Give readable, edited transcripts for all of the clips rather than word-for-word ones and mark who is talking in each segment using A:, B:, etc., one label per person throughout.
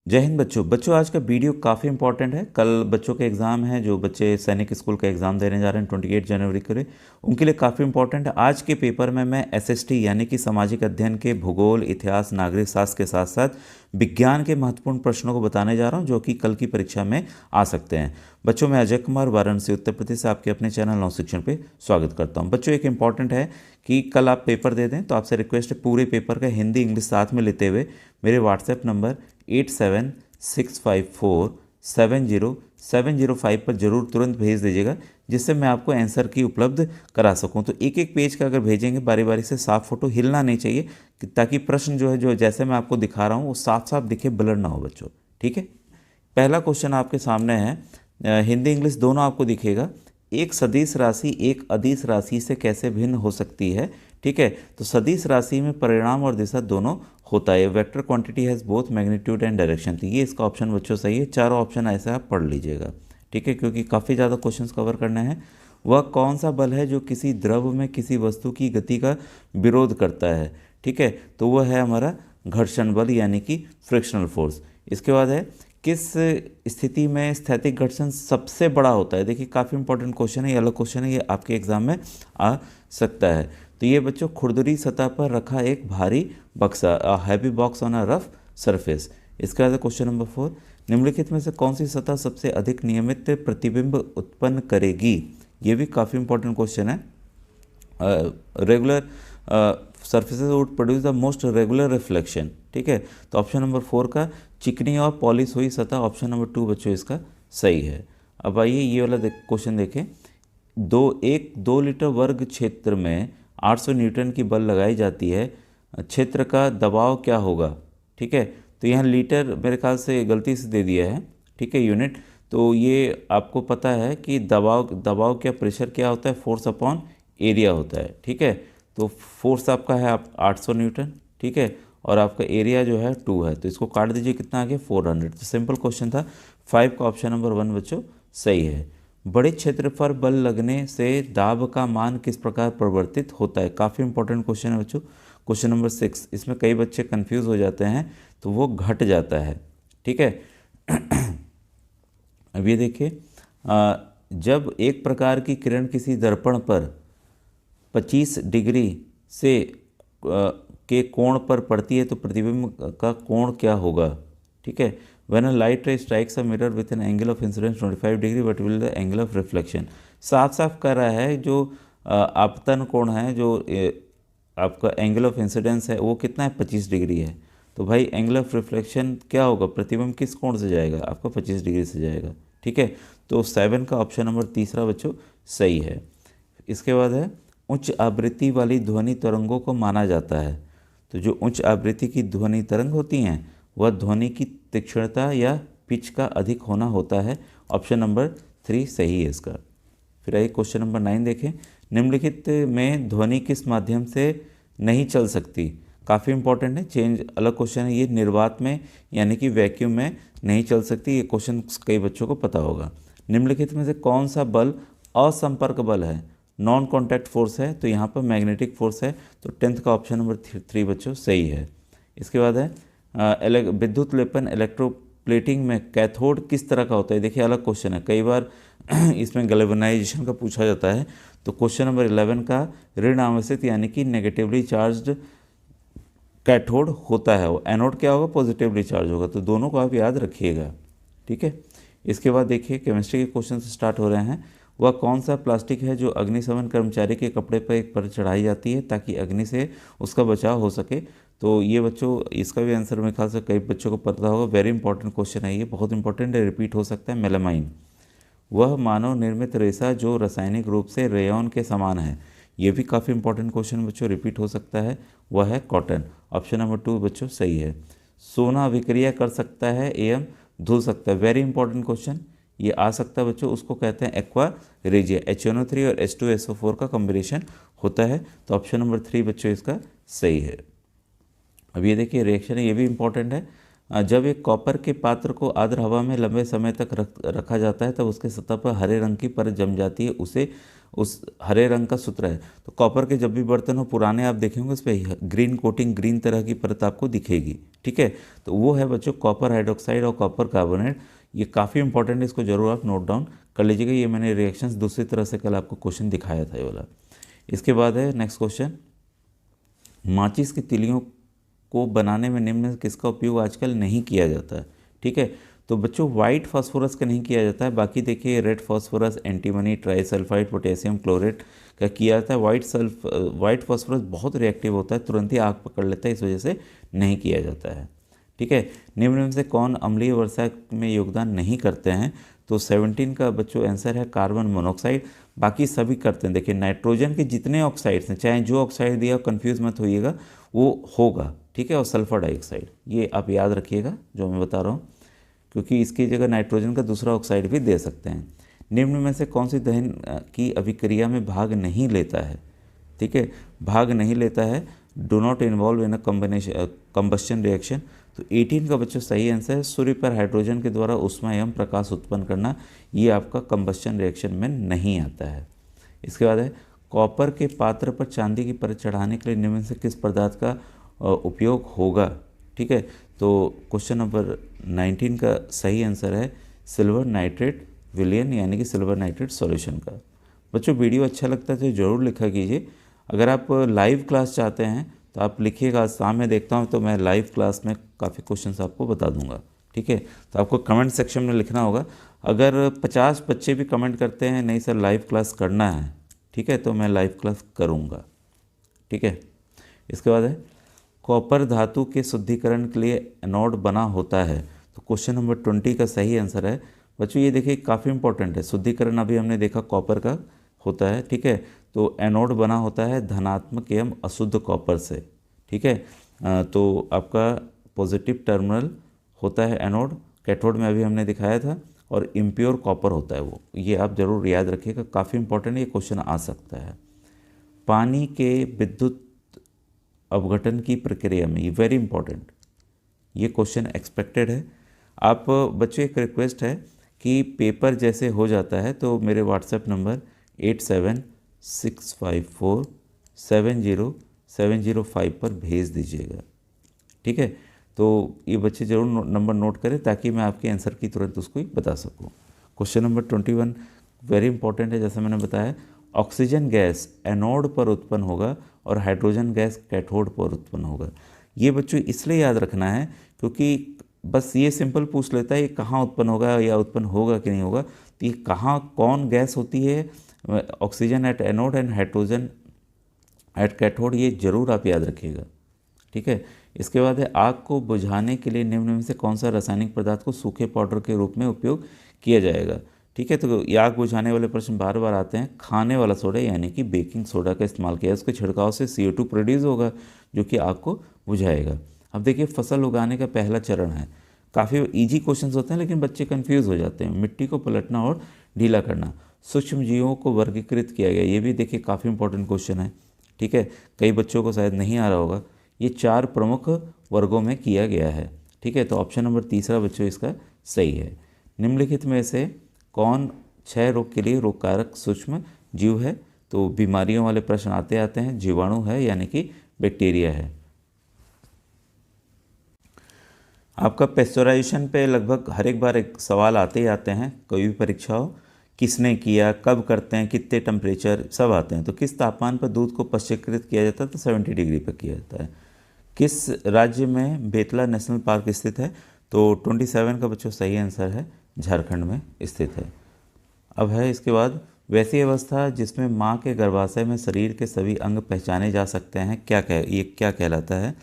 A: जय हिंद बच्चों। आज का वीडियो काफ़ी इंपॉर्टेंट है। कल बच्चों के एग्ज़ाम हैं, जो बच्चे सैनिक स्कूल का एग्ज़ाम देने जा रहे हैं 28 जनवरी के लिए, उनके लिए काफ़ी इंपॉर्टेंट है। आज के पेपर में मैं एसएसटी यानी कि सामाजिक अध्ययन के भूगोल, इतिहास, नागरिक शास्त्र के साथ साथ विज्ञान के महत्वपूर्ण प्रश्नों को बताने जा रहा हूं, जो कि कल की परीक्षा में आ सकते हैं। बच्चों, मैं अजय कुमार, वाराणसी, उत्तर प्रदेश से आपके अपने चैनल नव शिक्षण पे स्वागत करता हूं। बच्चों, एक इंपॉर्टेंट है कि कल आप पेपर दे दें, तो आपसे रिक्वेस्ट है पूरे पेपर का हिंदी इंग्लिश साथ में लेते हुए मेरे व्हाट्सएप नंबर 8765470705 पर जरूर तुरंत भेज दीजिएगा, जिससे मैं आपको आंसर की उपलब्ध करा सकूं। तो एक एक पेज का अगर भेजेंगे बारी बारी से, साफ फोटो हिलना नहीं चाहिए, ताकि प्रश्न जो है, जो जैसे मैं आपको दिखा रहा हूं वो साफ साफ दिखे, ब्लर ना हो बच्चों। ठीक है। पहला क्वेश्चन आपके सामने है, हिंदी इंग्लिश दोनों आपको दिखेगा। एक सदिश राशि एक अदिश राशि से कैसे भिन्न हो सकती है? ठीक है। तो सदिश राशि में परिणाम और दिशा दोनों होता है। Vector quantity has both magnitude and direction. तो ये इसका ऑप्शन बच्चों सही है। चारों ऑप्शन ऐसे आप पढ़ लीजिएगा। ठीक है, क्योंकि काफ़ी ज़्यादा क्वेश्चंस कवर करने हैं। वह कौन सा बल है जो किसी द्रव में किसी वस्तु की गति का विरोध करता है? ठीक है, तो वह है हमारा घर्षण बल यानी कि फ्रिक्शनल फोर्स। इसके बाद है, किस स्थिति में स्थैतिक घर्षण सबसे बड़ा होता है? देखिए, काफ़ी इंपॉर्टेंट क्वेश्चन है, ये अलग क्वेश्चन है, ये आपके एग्जाम में आ सकता है। तो ये बच्चों, खुरदरी सतह पर रखा एक भारी बक्सा, heavy box on a rough surface. इसके बाद क्वेश्चन नंबर 4, निम्नलिखित में से कौन सी सतह सबसे अधिक नियमित प्रतिबिंब उत्पन्न करेगी? ये भी काफ़ी इंपॉर्टेंट क्वेश्चन है। Regular surfaces would produce the most regular reflection. ठीक है, तो ऑप्शन नंबर 4 का चिकनी और पॉलिश हुई सतह, ऑप्शन नंबर 2 बच्चों इसका सही है। अब आइए ये वाला क्वेश्चन देखें। 2 लीटर वर्ग क्षेत्र में 800 न्यूटन की बल लगाई जाती है, क्षेत्र का दबाव क्या होगा? ठीक है, तो यहाँ लीटर मेरे ख्याल से गलती से दे दिया है। ठीक है, यूनिट। तो ये आपको पता है कि दबाव क्या, प्रेशर क्या होता है? फोर्स अपॉन एरिया होता है। ठीक है, तो फोर्स आपका है आप 800 न्यूटन। ठीक है, और आपका एरिया जो है 2 है, तो इसको काट दीजिए, कितना आ गया? 400। तो सिंपल क्वेश्चन था। 5 का ऑप्शन नंबर 1 बच्चों सही है। बड़े क्षेत्र पर बल लगने से दाब का मान किस प्रकार परिवर्तित होता है? काफ़ी इंपॉर्टेंट क्वेश्चन है बच्चों। क्वेश्चन नंबर 6, इसमें कई बच्चे कंफ्यूज हो जाते हैं, तो वो घट जाता है। ठीक है। अब ये देखिए, जब एक प्रकार की किरण किसी दर्पण पर 25 डिग्री से के कोण पर पड़ती है, तो प्रतिबिंब का कोण क्या होगा? ठीक है, व्हेन अ लाइट रे strikes a mirror with an angle of incidence 25 degree, what will the angle of reflection? साफ साफ कर रहा है, जो आपतन कोण है, जो आपका एंगल ऑफ इंसिडेंस है, वो कितना है? 25 डिग्री है। तो भाई एंगल ऑफ रिफ्लेक्शन क्या होगा? प्रतिबिंब किस कोण से जाएगा? आपका 25 डिग्री से जाएगा। ठीक है, तो 7 का ऑप्शन नंबर तीसरा बच्चों सही है। इसके बाद है, उच्च आवृत्ति वाली ध्वनि तरंगों को माना जाता है। तो जो उच्च आवृत्ति की ध्वनि तरंग होती हैं, वह ध्वनि की तीक्ष्णता या पिच का अधिक होना होता है। ऑप्शन नंबर 3 सही है इसका। फिर आइए क्वेश्चन नंबर 9 देखें। निम्नलिखित में ध्वनि किस माध्यम से नहीं चल सकती? काफ़ी इंपॉर्टेंट है, चेंज अलग क्वेश्चन है ये। निर्वात में यानी कि वैक्यूम में नहीं चल सकती। ये क्वेश्चन कई बच्चों को पता होगा। निम्नलिखित में से कौन सा बल असंपर्क बल है? नॉन कॉन्टैक्ट फोर्स है, तो यहाँ पर मैग्नेटिक फोर्स है। तो 10th का ऑप्शन नंबर 3 बच्चों सही है। इसके बाद है, विद्युत लेपन इलेक्ट्रोप्लेटिंग में कैथोड किस तरह का होता है? देखिए, अलग क्वेश्चन है, कई बार इसमें गैल्वेनाइजेशन का पूछा जाता है। तो क्वेश्चन नंबर 11 का ऋण आवेशित यानी कि नेगेटिवली चार्ज्ड कैथोड होता है, वो एनोड क्या होगा? पॉजिटिवली चार्ज होगा। तो दोनों को आप याद रखिएगा। ठीक है। इसके बाद देखिए, केमिस्ट्री के क्वेश्चन स्टार्ट हो रहे हैं। वह कौन सा प्लास्टिक है जो अग्निशमन कर्मचारी के कपड़े पर एक पर चढ़ाई जाती है ताकि अग्नि से उसका बचाव हो सके? तो ये बच्चों, इसका भी आंसर मेरे ख्याल से कई बच्चों को पता होगा। वेरी इंपॉर्टेंट क्वेश्चन है ये, बहुत इंपॉर्टेंट है, रिपीट हो सकता है। मेलामाइन। वह मानव निर्मित रेशा जो रासायनिक रूप से रेयॉन के समान है। ये भी काफ़ी इंपॉर्टेंट क्वेश्चन बच्चों, रिपीट हो सकता है। वह है कॉटन। ऑप्शन नंबर 2 बच्चों सही है। सोना विक्रिया कर सकता है एवं धुल सकता है। वेरी इंपॉर्टेंट क्वेश्चन ये आ सकता है बच्चों, उसको कहते हैं एक्वा रेजिया। HNO3 और H2SO4 का कॉम्बिनेशन होता है। तो ऑप्शन नंबर 3 बच्चों इसका सही है। अब ये देखिए, रिएक्शन है, ये भी इंपॉर्टेंट है। जब एक कॉपर के पात्र को आर्द्र हवा में लंबे समय तक रखा जाता है तब उसके सतह पर हरे रंग की परत जम जाती है, उसे उस हरे रंग का सूत्र है। तो कॉपर के जब भी बर्तन हो पुराने आप देखेंगे उस पर ग्रीन कोटिंग, ग्रीन तरह की परत आपको दिखेगी। ठीक है, तो वो है बच्चों कॉपर हाइड्रोक्साइड और कॉपर कार्बोनेट। ये काफ़ी इंपॉर्टेंट है, इसको जरूर आप नोट डाउन कर लीजिएगा। ये मैंने रिएक्शंस दूसरी तरह से कल आपको क्वेश्चन दिखाया था ये वाला। इसके बाद है नेक्स्ट क्वेश्चन, माचिस की तिलियों को बनाने में निम्न में से किसका उपयोग आजकल नहीं किया जाता है। ठीक है, तो बच्चों वाइट फास्फोरस का नहीं किया जाता है, बाकी देखिए red phosphorus, antimony, trisulphide, potassium chlorate का किया जाता है। वाइट फास्फोरस बहुत रिएक्टिव होता है, तुरंत ही आग पकड़ लेता है, इस वजह से नहीं किया जाता है। ठीक है, निम्न में से कौन अम्लीय वर्षा में योगदान नहीं करते हैं, तो 17 का बच्चों आंसर है कार्बन मोनोऑक्साइड। बाकी सभी करते हैं। देखिए नाइट्रोजन के जितने ऑक्साइड्स हैं, चाहे जो ऑक्साइड दिया कंफ्यूज मत होइएगा, वो होगा। ठीक है, और सल्फर डाइऑक्साइड ये आप याद रखिएगा जो मैं बता रहा हूँ, क्योंकि इसकी जगह नाइट्रोजन का दूसरा ऑक्साइड भी दे सकते हैं। निम्न में से कौन सी दहन की अभिक्रिया में भाग नहीं लेता है। ठीक है, भाग नहीं लेता है, do not involve in a combustion reaction. तो 18 का बच्चों सही आंसर है सूर्य पर हाइड्रोजन के द्वारा ऊष्मा एवं प्रकाश उत्पन्न करना, ये आपका कंबस्शन रिएक्शन में नहीं आता है। इसके बाद है कॉपर के पात्र पर चांदी की परत चढ़ाने के लिए निम्न से किस पदार्थ का उपयोग होगा। ठीक है, तो क्वेश्चन नंबर 19 का सही आंसर है सिल्वर नाइट्रेट विलयन, यानी कि सिल्वर नाइट्रेट सॉल्यूशन का। बच्चों वीडियो अच्छा लगता है तो ज़रूर लिखा कीजिए। अगर आप लाइव क्लास चाहते हैं तो आप लिखिएगा, शाम में देखता हूँ तो मैं लाइव क्लास में काफ़ी क्वेश्चंस आपको बता दूंगा। ठीक है, तो आपको कमेंट सेक्शन में लिखना होगा। अगर 50 बच्चे भी कमेंट करते हैं नहीं सर लाइव क्लास करना है, ठीक है, तो मैं लाइव क्लास करूँगा। ठीक है, इसके बाद है कॉपर धातु के शुद्धिकरण के लिए एनोड बना होता है, तो क्वेश्चन नंबर 20 का सही आंसर है बच्चों, ये देखिए काफ़ी इंपॉर्टेंट है। शुद्धिकरण अभी हमने देखा कॉपर का होता है। ठीक है, तो एनोड बना होता है धनात्मक एवं अशुद्ध कॉपर से। ठीक है, तो आपका पॉजिटिव टर्मिनल होता है एनोड, कैथोड में अभी हमने दिखाया था, और इम्प्योर कॉपर होता है वो। ये आप जरूर याद रखिएगा, काफ़ी इंपॉर्टेंट है, ये क्वेश्चन आ सकता है। पानी के विद्युत अपघटन की प्रक्रिया में, ये वेरी इंपॉर्टेंट, ये क्वेश्चन एक्सपेक्टेड है। आप बच्चों एक रिक्वेस्ट है कि पेपर जैसे हो जाता है तो मेरे व्हाट्सएप नंबर 8765470705 पर भेज दीजिएगा। ठीक है, तो ये बच्चे ज़रूर नंबर नोट करें ताकि मैं आपके आंसर की तुरंत उसको ही बता सकूं। क्वेश्चन नंबर 21 वेरी इंपॉर्टेंट है, जैसा मैंने बताया ऑक्सीजन गैस एनोड पर उत्पन्न होगा और हाइड्रोजन गैस कैथोड पर उत्पन्न होगा। ये बच्चों इसलिए याद रखना है क्योंकि बस ये सिंपल पूछ लेता है ये कहाँ उत्पन्न होगा या उत्पन्न होगा कि नहीं होगा, तो ये कहाँ कौन गैस होती है, oxygen at anode and hydrogen at cathode, ये जरूर आप याद रखिएगा। ठीक है, इसके बाद है आग को बुझाने के लिए निम्न में से कौन सा रासायनिक पदार्थ को सूखे पाउडर के रूप में उपयोग किया जाएगा। ठीक है, तो ये आग बुझाने वाले प्रश्न बार बार आते हैं। खाने वाला सोडा यानी कि बेकिंग सोडा का इस्तेमाल किया, उसके छिड़काव से CO2 प्रोड्यूस होगा जो कि आग को बुझाएगा। अब देखिए फसल उगाने का पहला चरण है, काफ़ी इजी क्वेश्चंस होते हैं लेकिन बच्चे कंफ्यूज हो जाते हैं। मिट्टी को पलटना और ढीला करना, सूक्ष्म जीवों को वर्गीकृत किया गया, ये भी देखिए काफ़ी इंपॉर्टेंट क्वेश्चन है। ठीक है, कई बच्चों को शायद नहीं आ रहा होगा, ये 4 प्रमुख वर्गों में किया गया है। ठीक है, तो ऑप्शन नंबर तीसरा बच्चों इसका सही है। निम्नलिखित में से कौन क्षय रोग के लिए रोगकारक सूक्ष्म जीव है, तो बीमारियों वाले प्रश्न आते आते हैं, जीवाणु है यानी कि बैक्टीरिया है। आपका पेस्चराइजेशन पे लगभग हर एक बार एक सवाल आते ही आते हैं, कोई भी परीक्षा हो, किसने किया, कब करते हैं, कितने टेम्परेचर, सब आते हैं। तो किस तापमान पर दूध को पश्चीकृत किया जाता है, तो 70 डिग्री पर किया जाता है। किस राज्य में बेतला नेशनल पार्क स्थित है, तो 27 का बच्चों सही आंसर है झारखंड में स्थित है। अब है इसके बाद वैसी अवस्था जिसमें माँ के गर्भाशय में शरीर के सभी अंग पहचाने जा सकते हैं, ये क्या कहलाता है,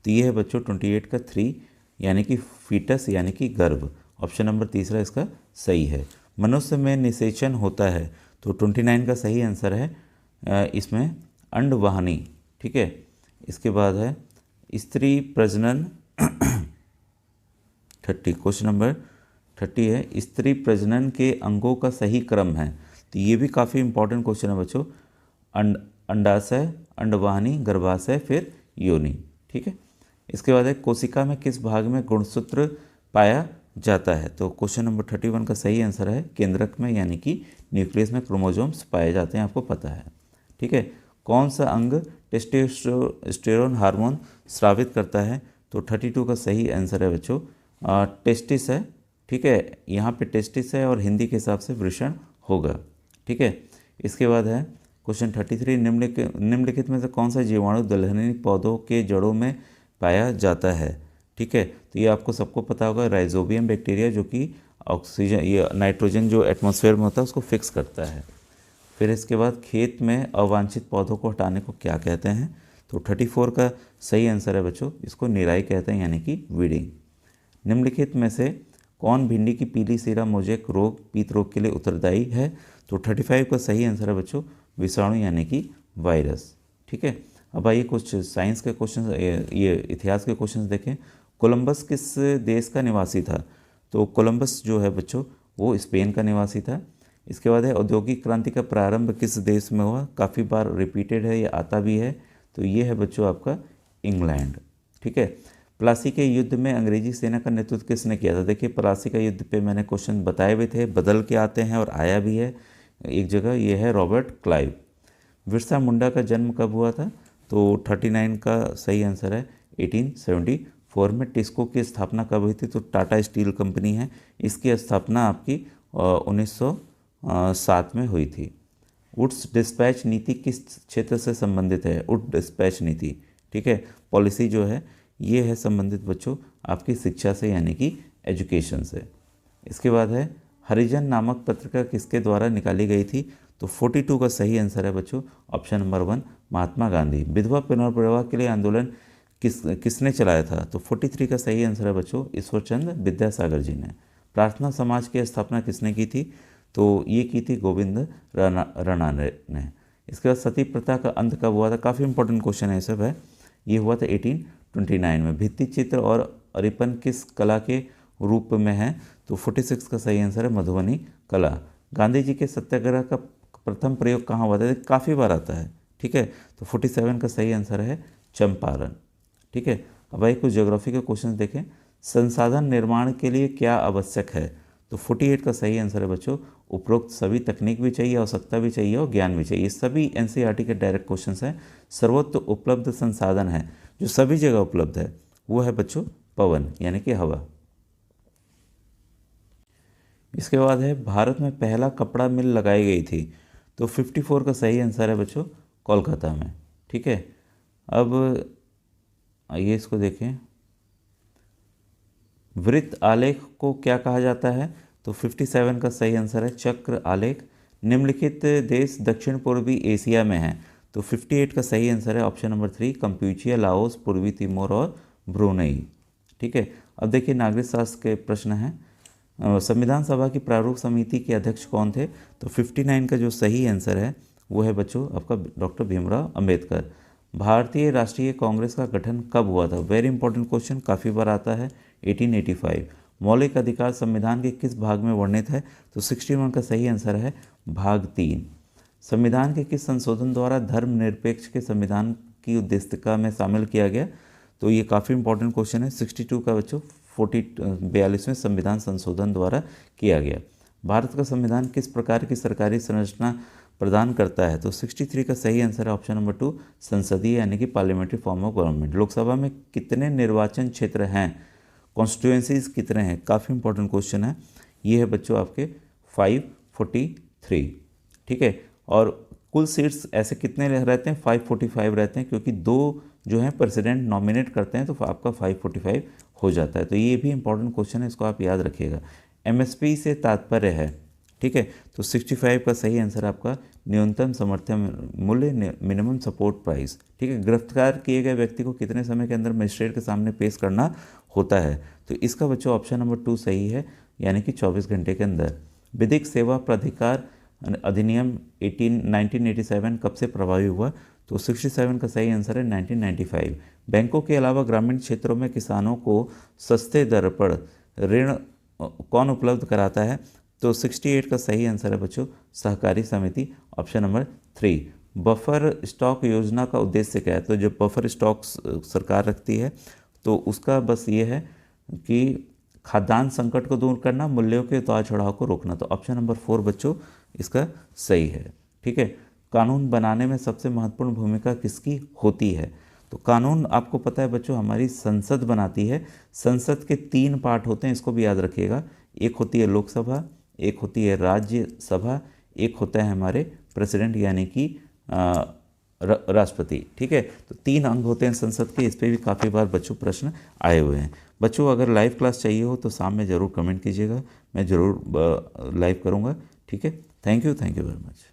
A: तो ये है बच्चों 28 का 3 यानी कि फीटस यानी कि गर्भ। ऑप्शन नंबर तीसरा इसका सही है। मनुष्य में निषेचन होता है, तो 29 का सही आंसर है इसमें अंडवाहिनी। ठीक है, इसके बाद है स्त्री प्रजनन 30, क्वेश्चन नंबर 30 है स्त्री प्रजनन के अंगों का सही क्रम है, तो ये भी काफ़ी इंपॉर्टेंट क्वेश्चन है बच्चों। अंडाशय, अंडवाहिनी, गर्भाशय, फिर योनि। ठीक है, इसके बाद है कोशिका में किस भाग में गुणसूत्र पाया जाता है? तो क्वेश्चन नंबर 31 का सही आंसर है केंद्रक में, यानी कि न्यूक्लियस में क्रोमोसोम्स पाए जाते हैं, आपको पता है। ठीक है, कौन सा अंग टेस्टोस्टेरोन हार्मोन स्रावित करता है? तो 32 का सही आंसर है बच्चों टेस्टिस है। ठीक है, यहाँ पे टेस्टिस है और हिंदी के हिसाब से वृषण होगा। ठीक है, इसके बाद है क्वेश्चन 33, निम्नलिखित में से कौन सा जीवाणु दलहनी पौधों के जड़ों में पाया जाता है? ठीक है, तो ये आपको सबको पता होगा, राइजोबियम बैक्टीरिया, जो कि ऑक्सीजन, ये नाइट्रोजन जो एटमॉस्फेयर में होता है उसको फिक्स करता है। फिर इसके बाद खेत में अवांछित पौधों को हटाने को क्या कहते हैं? तो 34 का सही आंसर है बच्चों, इसको निराई कहते हैं, यानी कि वीडिंग। निम्नलिखित में से कौन भिंडी की पीली सिरा मोजेक रोग, पीत रोग के लिए उत्तरदायी है? तो 35 का सही आंसर है बच्चों विषाणु, यानी कि वायरस। ठीक है, अब आइए कुछ साइंस के क्वेश्चन, ये इतिहास के क्वेश्चन देखें। कोलंबस किस देश का निवासी था? तो कोलंबस जो है बच्चों वो स्पेन का निवासी था। इसके बाद है औद्योगिक क्रांति का प्रारंभ किस देश में हुआ? काफ़ी बार रिपीटेड है, ये आता भी है, तो ये है बच्चों आपका इंग्लैंड। ठीक है, प्लासी के युद्ध में अंग्रेजी सेना का नेतृत्व किसने किया था? देखिए, प्लासी का युद्ध पे मैंने क्वेश्चन बताए हुए थे, बदल के आते हैं और आया भी है एक जगह, ये है रॉबर्ट क्लाइव। बिरसा मुंडा का जन्म कब हुआ था? तो 39 का सही आंसर है 1874 में। टिस्को की स्थापना कब हुई थी? तो टाटा स्टील कंपनी है, इसकी स्थापना आपकी 1907 में हुई थी। वुड्स डिस्पैच नीति किस क्षेत्र से संबंधित है? वुड डिस्पैच नीति, ठीक है, पॉलिसी जो है ये है संबंधित बच्चों आपकी शिक्षा से, यानी कि एजुकेशन से। इसके बाद है हरिजन नामक पत्रिका किसके द्वारा निकाली गई थी? तो 42 का सही आंसर है बच्चों ऑप्शन नंबर 1 महात्मा गांधी। विधवा पुनर्विवाह के लिए आंदोलन किसने चलाया था? तो 43 का सही आंसर है बच्चों ईश्वरचंद विद्यासागर जी ने। प्रार्थना समाज की स्थापना किसने की थी? तो ये की थी गोविंद राणा ने। इसके बाद सती प्रथा का अंत कब हुआ था? काफ़ी इंपॉर्टेंट क्वेश्चन है सब है। ये हुआ था 1829 में। भित्ति चित्र और अरिपन किस कला के रूप में है? तो 46 का सही आंसर है मधुबनी कला। गांधी जी के सत्याग्रह का प्रथम प्रयोग कहाँ हुआ था? काफ़ी बार आता है। ठीक है, तो 47 का सही आंसर है चंपारण। ठीक है, अब भाई कुछ ज्योग्राफी के क्वेश्चन देखें। संसाधन निर्माण के लिए क्या आवश्यक है? तो 48 का सही आंसर है बच्चों उपरोक्त सभी तकनीक भी चाहिए, आवश्यकता भी चाहिए और ज्ञान भी चाहिए। सभी एनसीईआरटी के डायरेक्ट क्वेश्चंस हैं। सर्वोच्च उपलब्ध संसाधन है जो सभी जगह उपलब्ध है वो है बच्चों पवन, यानी कि हवा। इसके बाद है भारत में पहला कपड़ा मिल लगाई गई थी। तो 54 का सही आंसर है बच्चों कोलकाता में। ठीक है, अब आइए इसको देखें। वृत्त आलेख को क्या कहा जाता है? तो 57 का सही आंसर है चक्र आलेख। निम्नलिखित देश दक्षिण पूर्वी एशिया में है। तो 58 का सही आंसर है ऑप्शन नंबर 3 कंप्यूचिया, लाओस, पूर्वी तिमोर और ब्रुनेई। ठीक है, अब देखिए नागरिक शास्त्र के प्रश्न हैं। संविधान सभा की प्रारूप समिति के अध्यक्ष कौन थे? तो 59 का जो सही आंसर है वो है बच्चों आपका डॉक्टर भीमराव अंबेडकर। भारतीय राष्ट्रीय कांग्रेस का गठन कब हुआ था? वेरी इंपॉर्टेंट क्वेश्चन, काफ़ी बार आता है। 1885। मौलिक अधिकार संविधान के किस भाग में वर्णित है? तो 61 का सही आंसर है भाग 3। संविधान के किस संशोधन द्वारा धर्मनिरपेक्ष के संविधान की उद्देशिका में शामिल किया गया? तो ये काफ़ी इंपॉर्टेंट क्वेश्चन है। 62 का बच्चों 42वें संविधान संशोधन द्वारा किया गया। भारत का संविधान किस प्रकार की सरकारी संरचना प्रदान करता है? तो 63 का सही आंसर है ऑप्शन नंबर 2 संसदीय, यानी कि parliamentary form of government. Lok Sabha में कितने निर्वाचन क्षेत्र हैं? कॉन्स्टिट्यूएंसीज कितने हैं? काफ़ी इंपॉर्टेंट क्वेश्चन है। ये है बच्चों आपके 543। ठीक है, और कुल सीट्स ऐसे कितने रहते हैं? 545 रहते हैं, क्योंकि 2 जो हैं प्रेसिडेंट नॉमिनेट करते हैं, तो आपका 545 हो जाता है। तो ये भी इंपॉर्टेंट क्वेश्चन है, इसको आप याद रखिएगा। एमएसपी से तात्पर्य है, ठीक है, तो 65 का सही आंसर आपका न्यूनतम समर्थन मूल्य, मिनिमम सपोर्ट प्राइस। ठीक है, गिरफ्तार किए गए व्यक्ति को कितने समय के अंदर मजिस्ट्रेट के सामने पेश करना होता है? तो इसका बच्चों ऑप्शन नंबर 2 सही है, यानी कि 24 घंटे के अंदर। विधिक सेवा प्राधिकार अधिनियम 1987 कब से प्रभावी हुआ? तो 67 का सही आंसर है 1995। बैंकों के अलावा ग्रामीण क्षेत्रों में किसानों को सस्ते दर पर ऋण कौन उपलब्ध कराता है? तो 68 का सही आंसर है बच्चों सहकारी समिति, ऑप्शन नंबर 3। बफर स्टॉक योजना का उद्देश्य क्या है? तो जब बफर स्टॉक सरकार रखती है तो उसका बस ये है कि खाद्यान्न संकट को दूर करना, मूल्यों के उतार चढ़ाव को रोकना। तो ऑप्शन नंबर 4 बच्चों इसका सही है। ठीक है। कानून बनाने में सबसे महत्वपूर्ण भूमिका किसकी होती है? तो कानून आपको पता है बच्चों हमारी संसद बनाती है। संसद के 3 पार्ट होते हैं, इसको भी याद रखिएगा। एक होती है लोकसभा, एक होती है राज्यसभा, एक होता है हमारे प्रेसिडेंट यानी कि राष्ट्रपति। ठीक है। तो 3 अंग होते हैं संसद के। इस पे भी काफ़ी बार बच्चों प्रश्न आए हुए हैं। बच्चों अगर लाइव क्लास चाहिए हो तो शाम में ज़रूर कमेंट कीजिएगा, मैं ज़रूर लाइव करूँगा। ठीक है। Thank you very much.